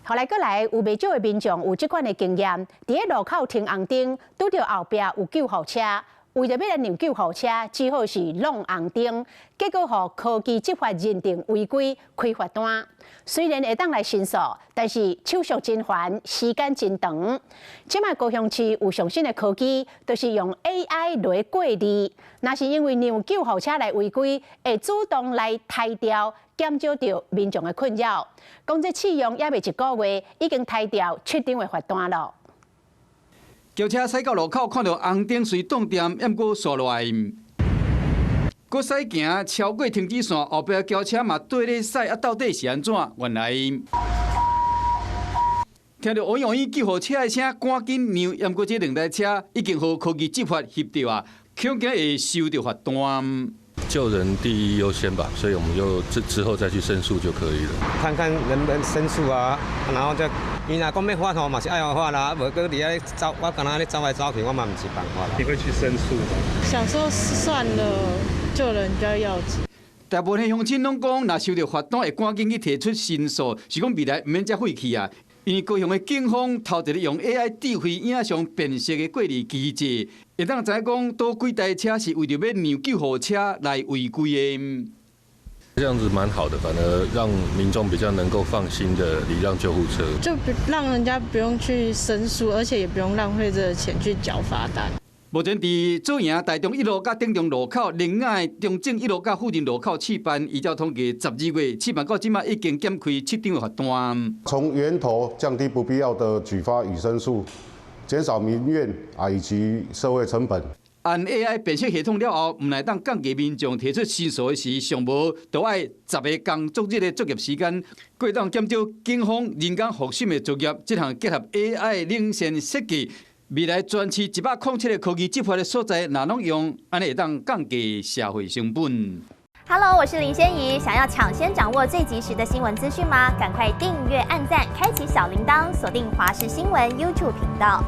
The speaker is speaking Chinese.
后来过来有袂少的民众有即款的经验，伫个路口停红灯，拄着后壁有救护车。 为着要来让救护车，只好是弄红灯，结果互科技执法认定违规，开罚单。虽然会当来申诉，但是手续真烦，时间真长。即卖高雄市有上新的科技，就是用 AI 来过滤。若是因为让救护车来违规，会主动来汰掉，减少到民众的困扰。讲这试用也未一个月，已经汰掉7张的罚单了。 轿车驶到路口，看到红灯随动点，抑过刷落来。搁驶行超过停止线，后壁轿车嘛对咧驶，到底是安怎？原来听到哦哟救护车的声，赶紧让，抑过这2台车已经和科技执法协调啊，恐惊会收到罚单。 救人第一优先吧，所以我们就之后再去申诉就可以了。看看能不能申诉啊，然后再伊若讲要发吼嘛是爱发啦，无搁伫遐走，我敢若咧走来走去，我嘛唔是办法啦。你会去申诉吗？想说算了，救人比较要紧。 大部分乡亲拢讲，若收到罚单会赶紧去提出申诉，是讲未来唔免再废弃啊。因为高雄的警方头一日用 AI 智慧影像辨识的过滤机制，会当知讲多几台车是为着要让救护车来违规的。这样子蛮好的，反而让民众比较能够放心的礼让救护车，就让人家不用去申诉，而且也不用浪费这个钱去缴罚单。 目前伫左营台中一路甲顶中路口，另外中正一路甲附近路口试办，依照统计，12月试办到即卖已经减开7张罚单。从源头降低不必要的举发与申诉，减少民怨以及社会成本。按 AI 辨识系统了后，唔来当降低民众提出申诉的时，上无都爱10个工作日的作业时间，过当减少警方人工复审的作业。这项结合 AI 领先设计。 未来全市107个科技执法的所在，哪拢用，安尼会当降低社会成本。Hello， 我是林仙怡，想要抢先掌握最及时的新闻资讯吗？赶快订阅、按赞、开启小铃铛，锁定华视新闻 YouTube 频道。